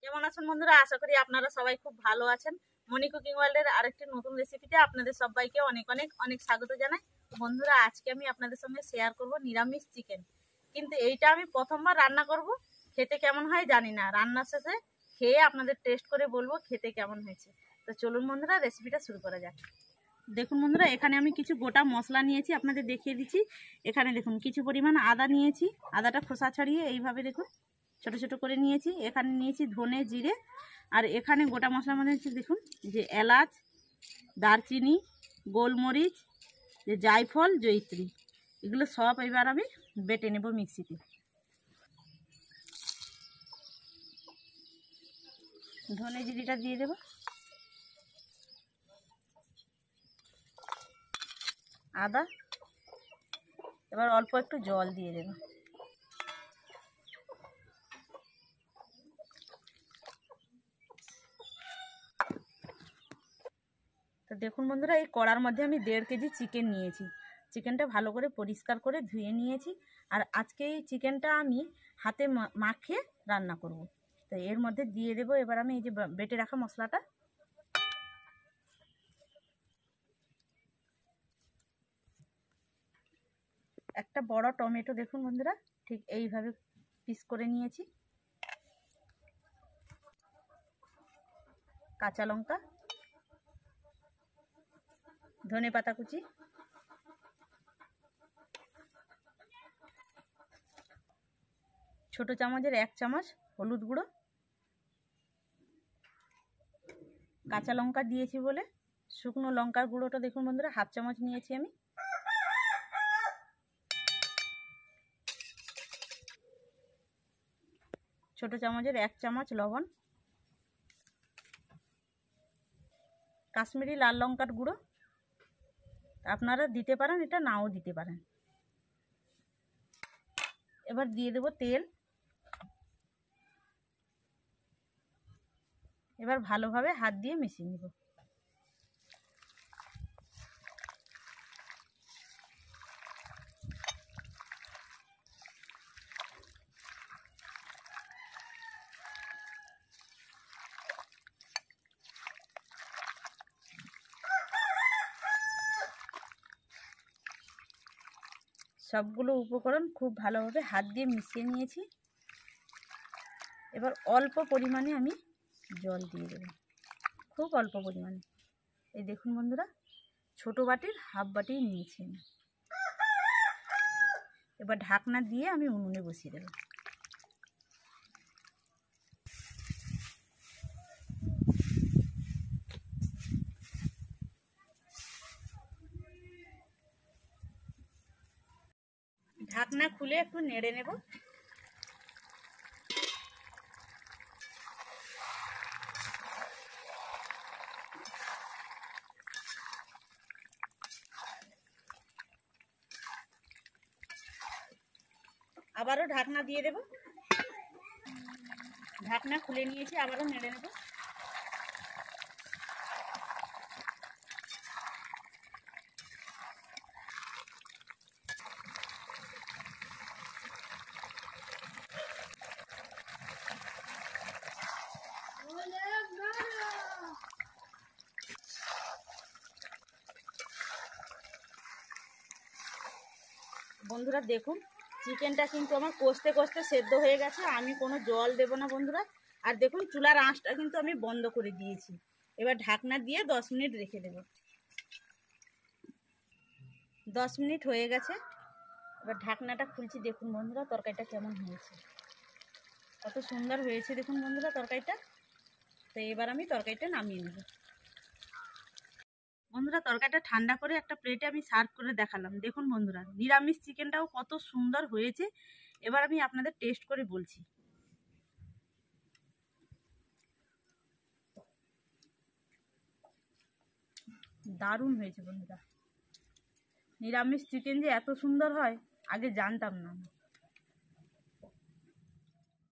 কেমন আছেন বন্ধুরা? আশা করি আপনারা সবাই খুব ভালো আছেন। মনি কুকিং ওয়ার্ল্ডের আরেকটি নতুন রেসিপিতে আপনাদের সবাইকে অনেক অনেক অনেক স্বাগত জানাই। বন্ধুরা, আজকে আমি আপনাদের সঙ্গে শেয়ার করব নিরামিষ চিকেন। কিন্তু এইটা আমি প্রথমবার রান্না করব। খেতে কেমন হয় জানি না, রান্নার শেষে খেয়ে আপনাদের টেস্ট করে বলবো খেতে কেমন হয়েছে। তো চলুন বন্ধুরা, রেসিপিটা শুরু করা যাক। দেখুন বন্ধুরা, এখানে আমি কিছু গোটা মশলা নিয়েছি, আপনাদের দেখিয়ে দিচ্ছি। এখানে দেখুন কিছু পরিমাণ আদা নিয়েছি, আদাটা খোসা ছাড়িয়ে এইভাবে দেখুন ছোট ছোট করে নিয়েছি। এখানে নিয়েছি ধনে জিরে, আর এখানে গোটা মশলার মধ্যে দেখুন যে এলাচ, দারচিনি, গোলমরিচ, যে জায়ফল, জয়িত্রী, এগুলো সব এবার আমি বেটে নেব মিক্সিতে। ধনে জিরিটা দিয়ে দেব, আদা, এবার অল্প একটু জল দিয়ে দেব। তো দেখুন বন্ধুরা, এই কড়ার মধ্যে আমি 1.5 কেজি চিকেন নিয়েছি। চিকেনটা ভালো করে পরিষ্কার করে ধুয়ে নিয়েছি। আর আজকে এই চিকেনটা আমি হাতে মাখিয়ে রান্না করব। তো এর মধ্যে দিয়ে দেব এবার আমি এই যে বেটে রাখা মশলাটা। একটা বড় টমেটো দেখুন বন্ধুরা, ঠিক এইভাবে পিস করে নিয়েছি। কাঁচা লঙ্কা, ধনে পাতা কুচি, ছোট চামচের 1 চামচ হলুদ গুঁড়ো, কাঁচা লঙ্কা দিয়েছি বলে শুকনো লঙ্কার গুঁড়োটা দেখুন বন্ধুরা 1/2 চামচ নিয়েছি আমি। ছোট চামচের 1 চামচ লবণ, কাশ্মীরি লাল লঙ্কার গুঁড়ো, আপনারা দিতে পারেন, এটা নাও দিতে পারেন। এবার দিয়ে দেব তেল। এবার ভালোভাবে হাত দিয়ে মিশিয়ে নেব। সবগুলো উপকরণ খুব ভালোভাবে হাত দিয়ে মিশিয়ে নিয়েছি। এবার অল্প পরিমাণে আমি জল দিয়ে দেব, খুব অল্প পরিমাণে। এই দেখুন বন্ধুরা, ছোট বাটির 1/2 বাটি নিয়েছি আমি। এবার ঢাকনা দিয়ে আমি উনুনে বসিয়ে দেব। ঢাকনা খুলে একটু নেড়ে নেব। আবারও ঢাকনা দিয়ে দেব। ঢাকনা খুলে নিয়েছি, আবারও নেড়ে নেব। বন্ধুরা দেখুন, চিকেনটা কিন্তু আমার কষতে কষতে সেদ্ধ হয়ে গেছে। আমি কোনো জল দেব না বন্ধুরা। আর দেখুন, চুলার আঁচটা কিন্তু আমি বন্ধ করে দিয়েছি। এবার ঢাকনা দিয়ে 10 মিনিট রেখে দেব। 10 মিনিট হয়ে গেছে। এবার ঢাকনাটা খুলছি, দেখুন বন্ধুরা তরকারিটা কেমন হয়েছে, কত সুন্দর হয়েছে দেখুন বন্ধুরা তরকারিটা। তো এবার আমি তরকারিটা নামিয়ে নেব। বন্ধুরা, তরকারিটা ঠান্ডা করে একটা প্লেটে আমি সার্ভ করে দেখালাম। দেখুন বন্ধুরা, নিরামিষ চিকেনটাও কত সুন্দর হয়েছে। এবার আমি আপনাদের টেস্ট করে বলছি। দারুণ হয়েছে বন্ধুরা। নিরামিষ চিকেন যে এত সুন্দর হয় আগে জানতাম না।